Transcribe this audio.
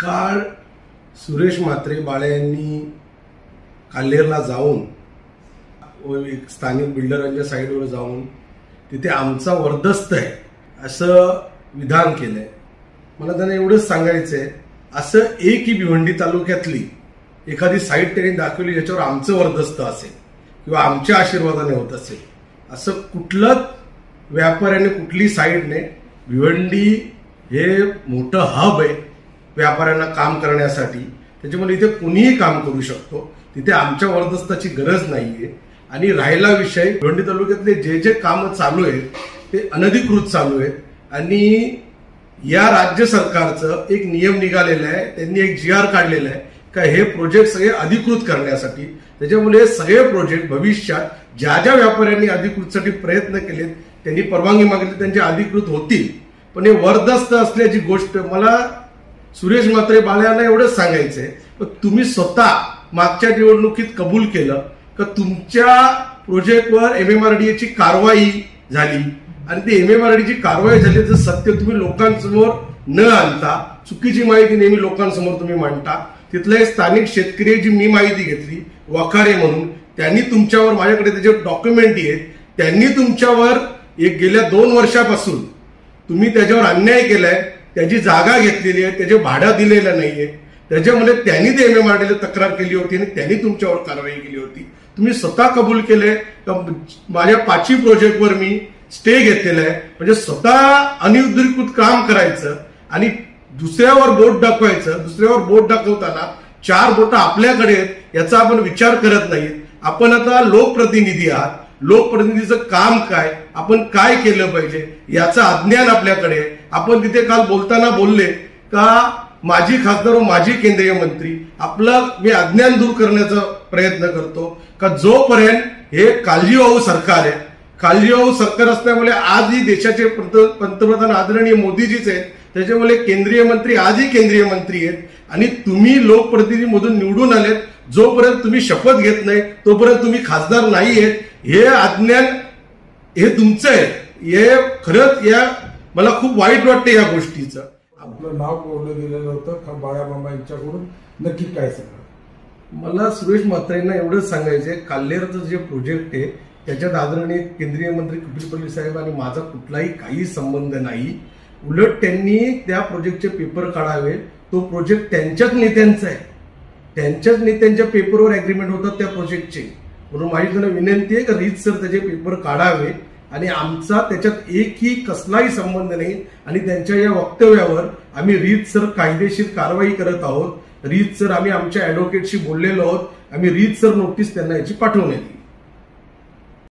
काल सुरेश म्हात्रे बाळे यांनी काल्हेरला जाऊन एक स्थानिक बिल्डरांच्या साईडवर जाऊन तिथे आमचा वर्दस्त आहे असं विधान केलंय। मला त्यांना एवढंच सांगायचंय, असं एकही भिवंडी तालुक्यातली एखादी साईट त्यांनी दाखवली ज्याच्यावर आमचं वर्दस्त असेल किंवा आमच्या आशीर्वादाने होत असेल, असं कुठलंच व्यापाऱ्याने कुठली साईट नाही। भिवंडी हे मोठं हब आहे व्यापाऱ्यांना काम करण्यासाठी, त्याच्यामुळे इथे कुणीही काम करू शकतो, तिथे आमच्या वर्दस्ताची गरज नाहीये। आणि राहिला विषय, भिवंडी तालुक्यातले जे जे काम चालू आहेत ते अनधिकृत चालू आहेत आणि या राज्य सरकारचं एक नियम निघालेला आहे, त्यांनी एक GR काढलेला आहे का हे प्रोजेक्ट सगळे अधिकृत करण्यासाठी। त्याच्यामुळे सगळे प्रोजेक्ट भविष्यात ज्या ज्या व्यापाऱ्यांनी अधिकृतसाठी प्रयत्न केलेत त्यांनी परवानगी मागितली त्यांचे अधिकृत होतील। पण हे वर्दस्त असल्याची गोष्ट मला सुरेश म्हात्रे बाळ्यांना एवढंच सांगायचंय, पण तुम्ही स्वतः मागच्या निवडणुकीत कबूल केलं का तुमच्या प्रोजेक्टवर MMRDA ची कारवाई झाली आणि ती MMRDA ची कारवाई झाली तर सत्य तुम्ही लोकांसमोर न आणता चुकीची माहिती नेहमी लोकांसमोर तुम्ही मांडता। तिथला एक स्थानिक शेतकरी जी मी माहिती घेतली वखारे म्हणून, त्यांनी तुमच्यावर, माझ्याकडे त्याचे डॉक्युमेंट आहेत, त्यांनी तुमच्यावर एक गेल्या 2 वर्षापासून तुम्ही त्याच्यावर अन्याय केलाय, त्याची जागा घेतलेली आहे, त्याचे भाडं दिलेलं नाहीये, त्याच्यामुळे त्यांनी ते MMRDA तक्रार केली होती आणि त्यांनी तुमच्यावर कारवाई केली होती। तुम्ही स्वतः कबूल केले माझ्या 5 प्रोजेक्टवर मी स्टे घेतलेला आहे, म्हणजे स्वतः अनधिकृत काम करायचं आणि दुसऱ्यावर बोट दाखवायचं। दुसऱ्यावर बोट दाखवताना 4 बोट आपल्याकडे आहेत याचा आपण विचार करत नाहीत। आपण आता लोकप्रतिनिधी आहात, लोकप्रतिनिधीचं काम काय, आपण काय केलं पाहिजे याचं अज्ञान आपल्याकडे आहे। आपण तिथे काल बोलताना बोलले का माजी खासदार व माजी केंद्रीय मंत्री, आपलं मी अज्ञान दूर करण्याचा प्रयत्न करतो का जोपर्यंत हे काळजीवाहू सरकार आहे, काळजीवाहू सरकार असल्यामुळे आजही देशाचे पंतप्रधान आदरणीय मोदीजीच आहेत, त्याच्यामुळे केंद्रीय मंत्री आजही केंद्रीय मंत्री आहेत आणि तुम्ही लोकप्रतिनिधीमधून निवडून आलेत, जोपर्यंत तुम्ही शपथ घेत नाही तोपर्यंत तुम्ही खासदार नाही आहेत। हे अज्ञान हे तुमचं आहे, हे खरंच या मला खूप वाईट वाटते या गोष्टीचं। आपलं नाव बोललं गेलेलं होतं बाळामामा यांच्याकडून, नक्की काय सांगा? मला सुरेश म्हात्रेंना एवढंच सांगायचंय, काल्हेरचं जे प्रोजेक्ट आहे त्याच्यात आदरणीय केंद्रीय मंत्री कपिल पटेल साहेब आणि माझा कुठलाही काही संबंध नाही। उलट त्यांनी त्या प्रोजेक्टचे पेपर काढावे, तो प्रोजेक्ट त्यांच्याच नेत्यांचा आहे, त्यांच्याच नेत्यांच्या पेपरवर अग्रीमेंट होतात त्या प्रोजेक्टचे। म्हणून माझी त्यांना विनंती आहे की रीतसर त्याचे पेपर काढावे आणि आमचा त्याच्यात एकही कसलाही संबंध नाही आणि त्यांच्या या वक्तव्यावर आम्ही रीतसर कायदेशीर कारवाई करत आहोत। रीतसर आम्ही आमच्या ऍडव्होकेटशी बोललेलो आहोत, आम्ही रीतसर नोटीस त्यांना याची पाठवण्यात येईल।